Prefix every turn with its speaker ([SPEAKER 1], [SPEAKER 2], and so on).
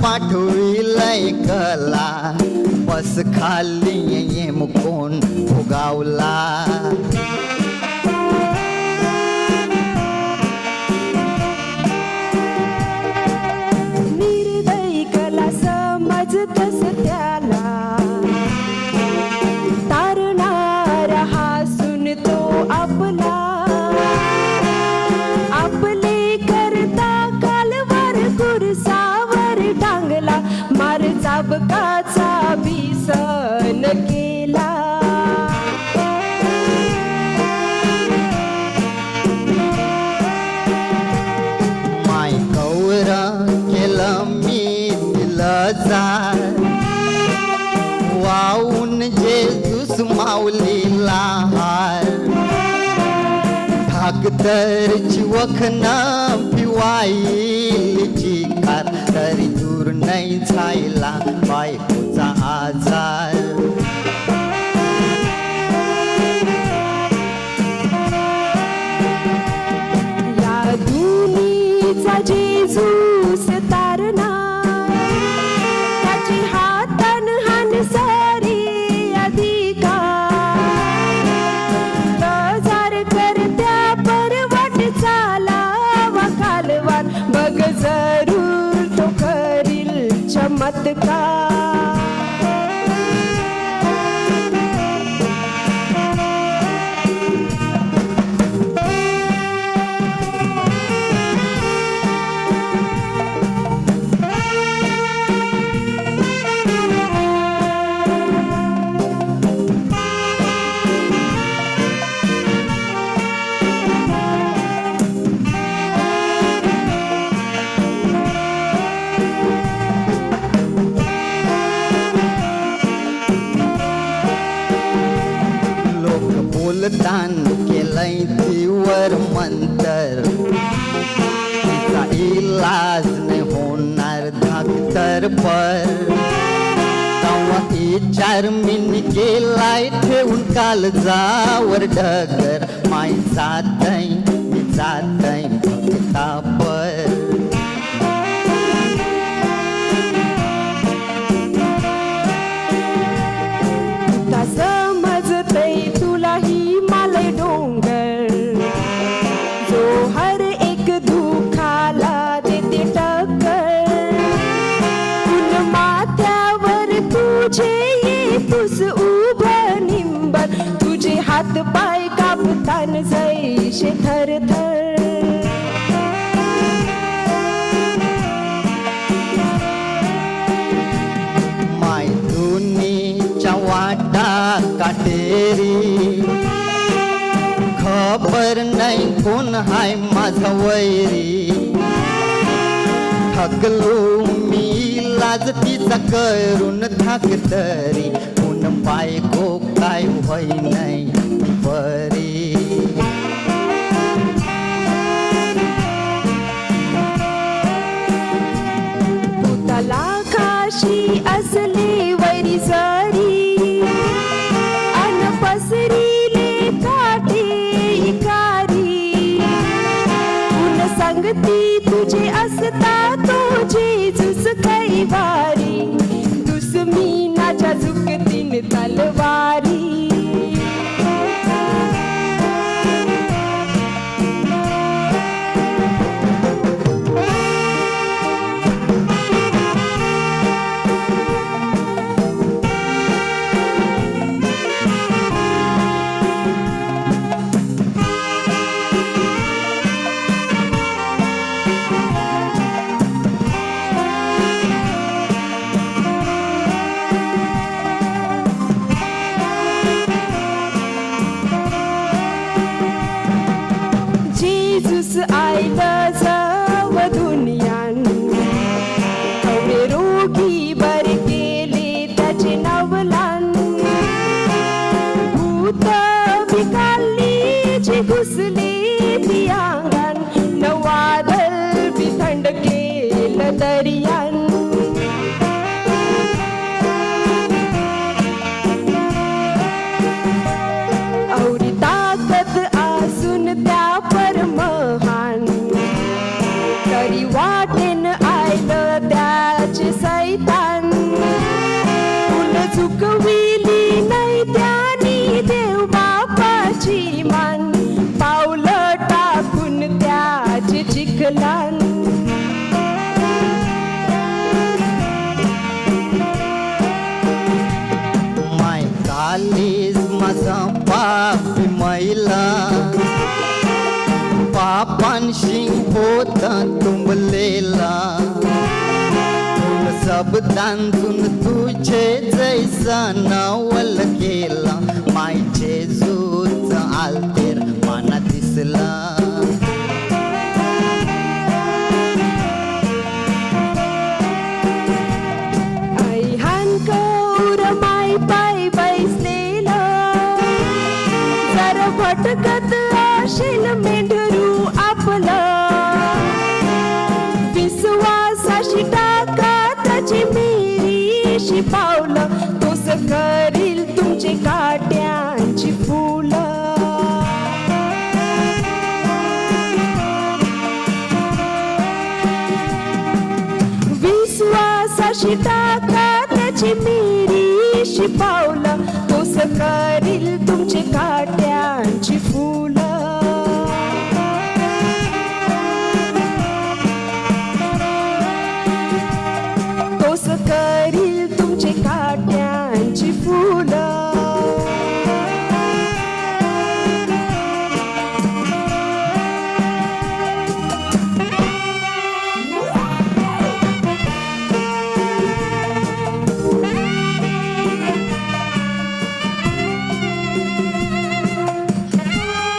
[SPEAKER 1] पाठविलय कला बस खाली ये मुकोन भोगावला
[SPEAKER 2] निर्दयी कला समजतस त्याला तारणारा हासून तो आपला आपले करता कालवर कुरसावर टांगला मार चाबकाचा भीसन केला
[SPEAKER 1] माय कौर केलं मी दिलं जार वाहून जेजूस माऊलीला हार ठाकतरची वखना पिवाईची कार तरी दूर नाही जायला बायकोचा आजार
[SPEAKER 2] या दुनीचा जेजूस तारणार त्याची हातन हानसारी अधिकार बाजार करत्या परवाट चालावा कालवार बघ जरूर तो करील चमत्कार
[SPEAKER 1] दान केलंय तीवर मंतर तिचा इलाज नाही होणार धाकतर पर तेव्हा विचार मी केलाय ठेवून काल जावर डगर माय जातय मी जातय भक्ता पर
[SPEAKER 2] डोंगर जो हर एक दुखाला देते टक्कर उन माथ्यावर तुझे येतुस उभं निंबर तुझे हात पाय कापतान जैसे थरथर
[SPEAKER 1] माय दोन्हीच्या वाटा काटेरी खबर नाही कोण हाय माझा वैरी थकलो मी लाज तिचा करून थाक तरी कोण बायको काय होई नाही बरी
[SPEAKER 2] भूताला काशी असले वैरी जरी अन पसरीले काठी संगती तुझे असता तो जेजूस कैवारी दुस्मिनाच्या झुकतीन तलवारी जेजूस आयलं जव दुनियान एवढे रोगी बरे केले त्याचे नवलान भूत विकाली जे घुसले ती अंगान नवादल बी थंड केलं दरियान औरी ताकद असून त्या परमहान तरी वाटेन आयलं त्याचे
[SPEAKER 1] तिला पापांशी होता तुंबलेला शब्दांतून तुझे जैसा नवल केला मायचे जूच आलतेर माना दिसला
[SPEAKER 2] आई हानकौर माय पाय बैसलेलं जर भटकत असेल मेंढरू आपलं विश्वासाशी टाका त्याची मिरीशी पावलं तोच करील तुमचे काट्यांची फुलं विश्वासाशी टाका त्याची मिरीशी पावलं तोच करील तुमचे काट्यांची